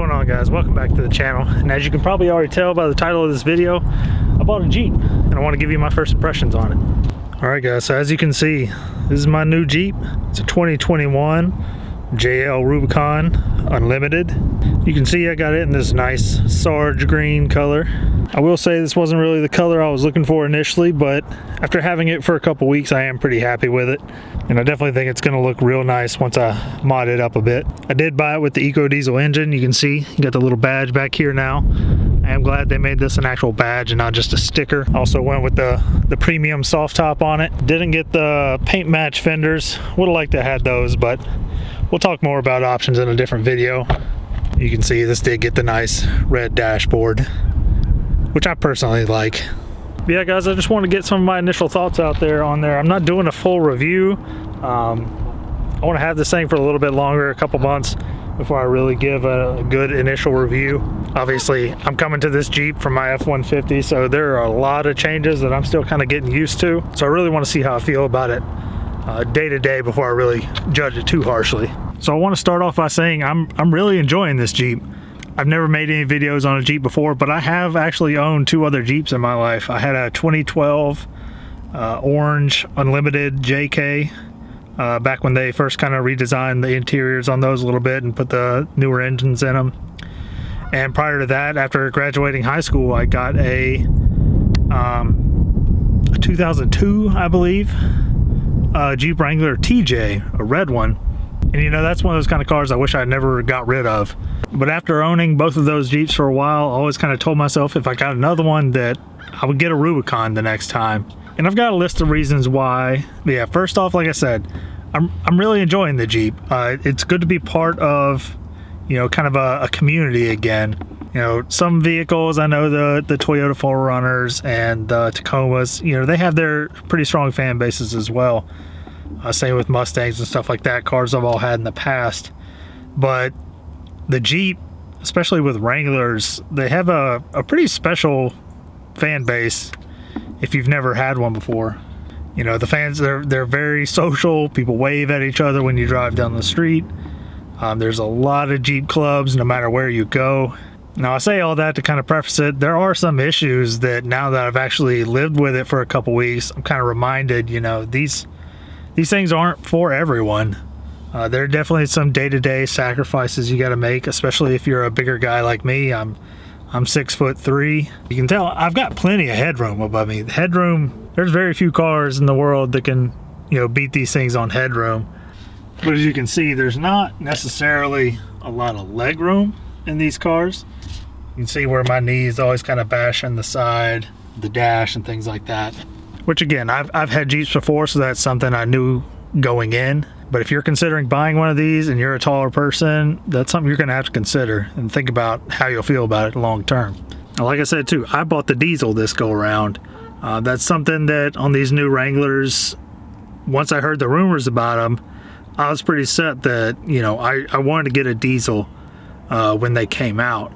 going on, guys? Welcome back to the channel. And as you can probably already tell by the title of this video, I bought a Jeep and I want to give you my first impressions on it. Alright guys, so as you can see, this is my new Jeep. It's a 2021 JL Rubicon Unlimited. You can see I got it in this nice Sarge green color. I will say this wasn't really the color I was looking for initially, but after having it for a couple weeks, I am pretty happy with it. And I definitely think it's going to look real nice once I mod it up a bit. I did buy it with the EcoDiesel engine. You can see you got the little badge back here now. I am glad they made this an actual badge and not just a sticker. Also went with the premium soft top on it. Didn't get the paint match fenders. Would have liked to have had those, but we'll talk more about options in a different video. You can see this did get the nice red dashboard, which I personally like. But yeah guys, I just want to get some of my initial thoughts out there on there. I'm not doing a full review. I want to have this thing for a little bit longer, a couple months, before I really give a good initial review. Obviously, I'm coming to this Jeep from my F-150, so there are a lot of changes that I'm still kind of getting used to. So I really want to see how I feel about it day to day before I really judge it too harshly. So I want to start off by saying I'm really enjoying this Jeep. I've never made any videos on a Jeep before, but I have actually owned two other Jeeps in my life. I had a 2012 orange Unlimited JK back when they first kind of redesigned the interiors on those a little bit and put the newer engines in them. And prior to that, after graduating high school, I got a 2002, I believe, Jeep Wrangler TJ, a red one. And you know, that's one of those kind of cars I wish I never got rid of. But after owning both of those Jeeps for a while, I always kind of told myself if I got another one that I would get a Rubicon the next time. And I've got a list of reasons why. But yeah, first off, like I said, I'm really enjoying the Jeep. It's good to be part of, you know, kind of a community again. You know, some vehicles, I know the Toyota 4Runners and the Tacomas, you know, they have their pretty strong fan bases as well. Same with Mustangs and stuff like that, cars I've all had in the past. But the Jeep, especially with Wranglers, they have a pretty special fan base if you've never had one before. You know, the fans, they're very social. People wave at each other when you drive down the street. There's a lot of Jeep clubs no matter where you go. Now I say all that to kind of preface it. There are some issues that now that I've actually lived with it for a couple weeks, I'm kind of reminded, you know, these things aren't for everyone. There are definitely some day-to-day sacrifices you got to make, especially if you're a bigger guy like me. I'm 6'3". You can tell I've got plenty of headroom above me. The headroom, there's very few cars in the world that can, you know, beat these things on headroom. But as you can see, there's not necessarily a lot of leg room in these cars. You can see where my knees always kind of bash on the side, the dash and things like that. Which again, I've had Jeeps before, so that's something I knew going in. But if you're considering buying one of these and you're a taller person, that's something you're going to have to consider and think about how you'll feel about it long term. Now, like I said too, I bought the diesel this go around. That's something that on these new Wranglers, once I heard the rumors about them, I was pretty set that, you know, I wanted to get a diesel when they came out.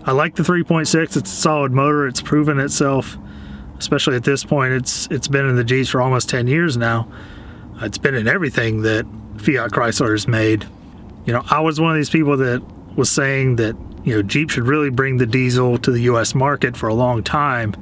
I like the 3.6. It's a solid motor. It's proven itself, especially at this point. It's been in the Jeeps for almost 10 years now. It's been in everything that Fiat Chrysler has made. You know, I was one of these people that was saying that, you know, Jeep should really bring the diesel to the US market for a long time.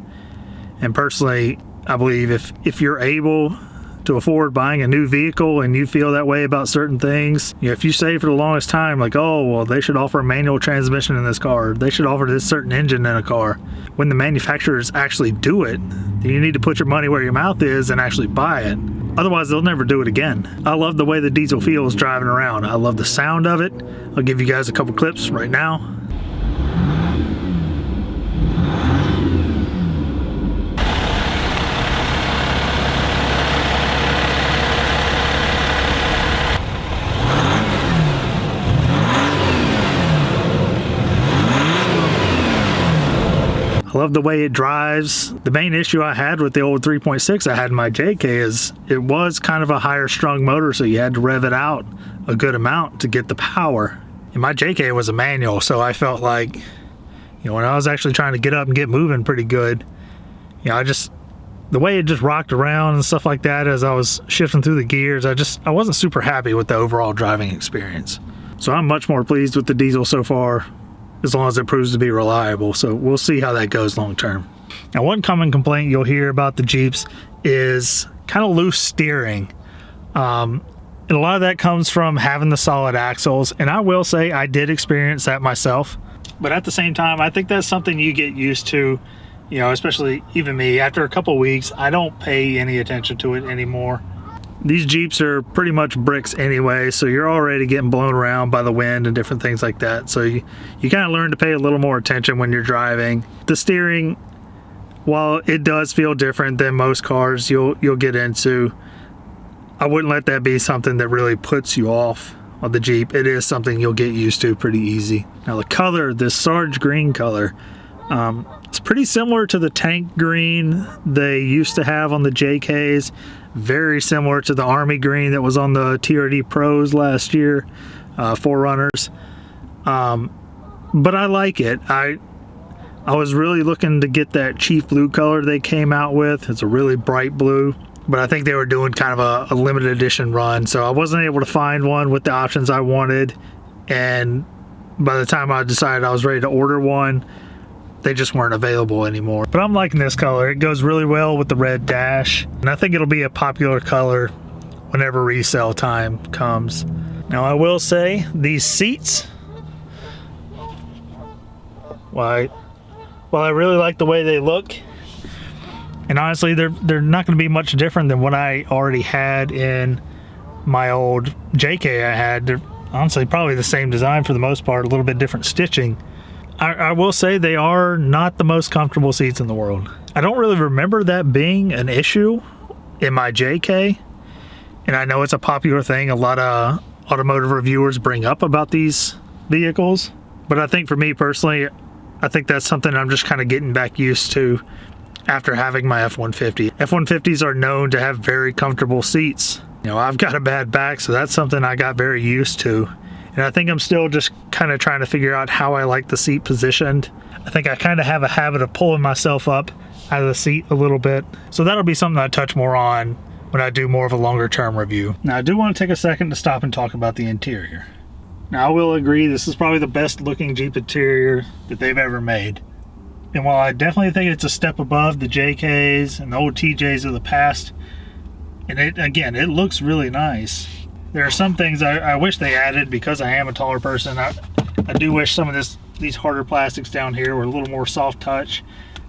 And personally, I believe if you're able to afford buying a new vehicle and you feel that way about certain things, you know, if you say for the longest time, like, oh, well, they should offer a manual transmission in this car, they should offer this certain engine in a car, when the manufacturers actually do it, then you need to put your money where your mouth is and actually buy it. Otherwise, they'll never do it again. I love the way the diesel feels driving around. I love the sound of it. I'll give you guys a couple clips right now. I love the way it drives. The main issue I had with the old 3.6 I had in my JK is it was kind of a higher strung motor, so you had to rev it out a good amount to get the power. And my JK was a manual, so I felt like, you know, when I was actually trying to get up and get moving pretty good, you know, the way it just rocked around and stuff like that as I was shifting through the gears, I wasn't super happy with the overall driving experience. So I'm much more pleased with the diesel so far. as long as it proves to be reliable. So we'll see how that goes long term. Now, one common complaint you'll hear about the Jeeps is kind of loose steering. And a lot of that comes from having the solid axles. And I will say I did experience that myself. But at the same time, I think that's something you get used to, you know, especially even me. After a couple weeks, I don't pay any attention to it anymore. These Jeeps are pretty much bricks anyway, so you're already getting blown around by the wind and different things like that. So you kind of learn to pay a little more attention when you're driving. The steering, while it does feel different than most cars you'll get into, I wouldn't let that be something that really puts you off on the Jeep. It is something you'll get used to pretty easy. Now the color, this Sarge green color, it's pretty similar to the tank green they used to have on the JKs. Very similar to the army green that was on the TRD Pros last year, 4Runners. But I like it. I was really looking to get that Chief Blue color they came out with. It's a really bright blue, but I think they were doing kind of a limited edition run, so I wasn't able to find one with the options I wanted. And by the time I decided I was ready to order one, they just weren't available anymore. But I'm liking this color. It goes really well with the red dash, and I think it'll be a popular color whenever resale time comes. Now I will say these seats, while I really like the way they look, and honestly they're not going to be much different than what I already had in my old JK I had. They're honestly probably the same design for the most part, a little bit different stitching. I will say they are not the most comfortable seats in the world. I don't really remember that being an issue in my JK, and I know it's a popular thing a lot of automotive reviewers bring up about these vehicles, but I think for me personally, I think that's something I'm just kind of getting back used to after having my F-150. F-150s are known to have very comfortable seats. You know, I've got a bad back, so that's something I got very used to. And I think I'm still just kind of trying to figure out how I like the seat positioned. I think I kind of have a habit of pulling myself up out of the seat a little bit. So that'll be something I touch more on when I do more of a longer term review. Now I do want to take a second to stop and talk about the interior. Now I will agree this is probably the best looking Jeep interior that they've ever made. And while I definitely think it's a step above the JKs and the old TJs of the past, and it looks really nice. There are some things I wish they added because I am a taller person. I do wish some of these harder plastics down here were a little more soft touch.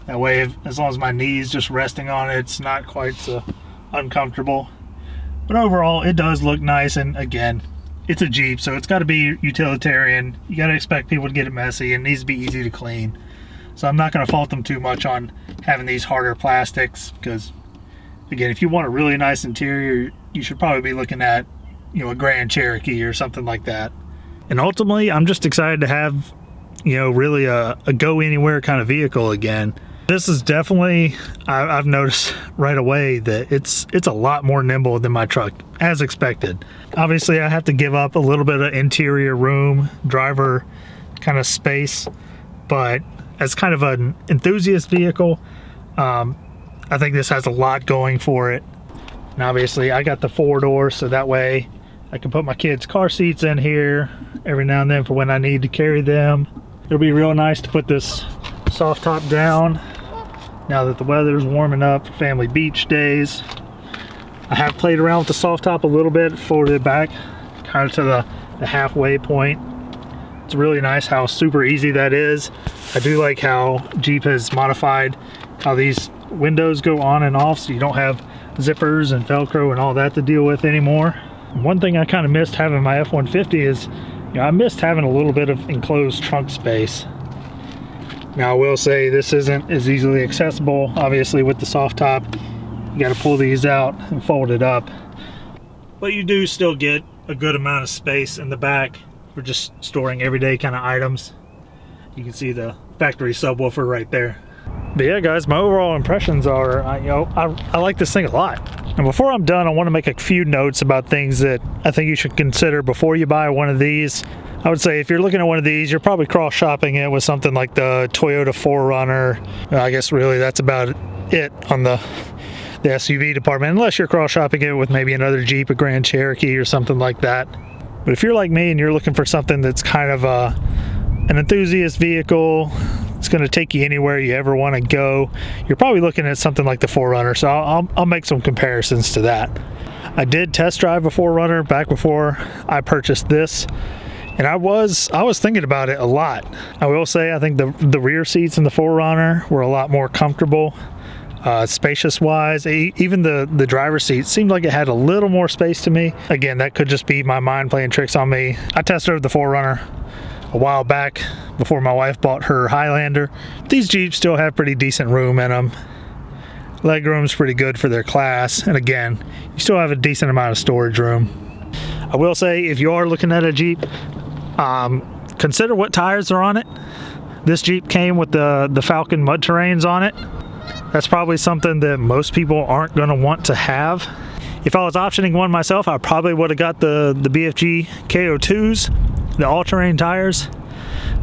That way, as long as my knee's just resting on it, it's not quite so uncomfortable. But overall, it does look nice. And again, it's a Jeep, so it's got to be utilitarian. You got to expect people to get it messy, and it needs to be easy to clean. So I'm not going to fault them too much on having these harder plastics, because again, if you want a really nice interior, you should probably be looking at, you know, a Grand Cherokee or something like that. And ultimately, I'm just excited to have, you know, really a go anywhere kind of vehicle again. This is definitely, I've noticed right away that it's a lot more nimble than my truck, as expected. Obviously, I have to give up a little bit of interior room, driver kind of space, but as kind of an enthusiast vehicle, I think this has a lot going for it. And obviously, I got the 4-door, so that way I can put my kids' car seats in here every now and then for when I need to carry them. It'll be real nice to put this soft top down now that the weather's warming up for family beach days. I have played around with the soft top a little bit, folded it back kind of to the halfway point. It's really nice how super easy that is. I do like how Jeep has modified how these windows go on and off, so you don't have zippers and Velcro and all that to deal with anymore. One thing I kind of missed having my F-150 is, you know, I missed having a little bit of enclosed trunk space. Now I will say this isn't as easily accessible, obviously with the soft top. You got to pull these out and fold it up. But you do still get a good amount of space in the back for just storing everyday kind of items. You can see the factory subwoofer right there. But yeah, guys, my overall impressions are, I like this thing a lot. And before I'm done, I want to make a few notes about things that I think you should consider before you buy one of these. I would say if you're looking at one of these, you're probably cross-shopping it with something like the Toyota 4Runner. I guess really that's about it on the SUV department, unless you're cross-shopping it with maybe another Jeep, a Grand Cherokee or something like that. But if you're like me and you're looking for something that's kind of a an enthusiast vehicle. It's going to take you anywhere you ever want to go. You're probably looking at something like the 4Runner, so I'll make some comparisons to that. I did test drive a 4Runner back before I purchased this, and I was thinking about it a lot. I will say I think the rear seats in the 4Runner were a lot more comfortable, spacious wise. Even the driver's seat seemed like it had a little more space to me. Again, that could just be my mind playing tricks on me. I test drove the 4Runner a while back before my wife bought her Highlander. These Jeeps still have pretty decent room in them. Leg room's pretty good for their class, and again, you still have a decent amount of storage room. I will say, if you are looking at a Jeep, consider what tires are on it. This Jeep came with the Falcon mud terrains on it. That's probably something that most people aren't going to want to have. If I was optioning one myself, I probably would have got the BFG KO2s, the all-terrain tires.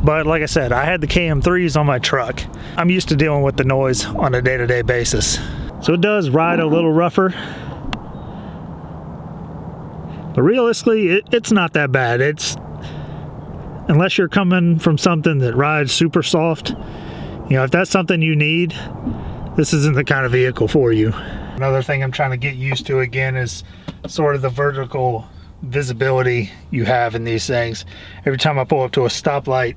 But like I said, I had the KM3s on my truck. I'm used to dealing with the noise on a day-to-day basis. So it does ride a little rougher. But realistically, it's not that bad. Unless you're coming from something that rides super soft, you know, if that's something you need, this isn't the kind of vehicle for you. Another thing I'm trying to get used to again is sort of the vertical visibility you have in these things. Every time I pull up to a stoplight,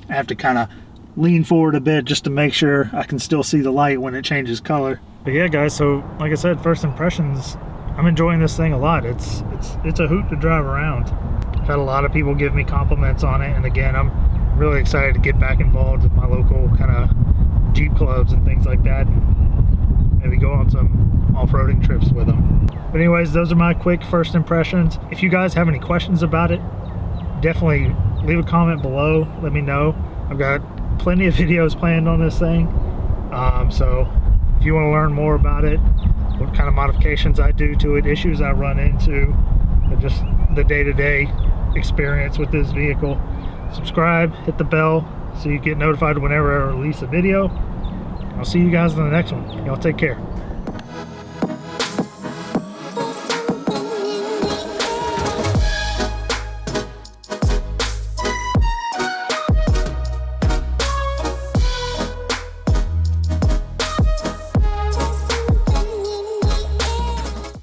I have to kind of lean forward a bit just to make sure I can still see the light when it changes color. But yeah, guys, so like I said, first impressions, I'm enjoying this thing a lot. It's a hoot to drive around. I've had a lot of people give me compliments on it, and again, I'm really excited to get back involved with my local kind of Jeep clubs and things like that, and maybe go on some off-roading trips with them. But anyways, those are my quick first impressions. If you guys have any questions about it, definitely leave a comment below. Let me know. I've got plenty of videos planned on this thing. So if you want to learn more about it, what kind of modifications I do to it, issues I run into, and just the day-to-day experience with this vehicle, subscribe, hit the bell so you get notified whenever I release a video. I'll see you guys in the next one. Y'all take care.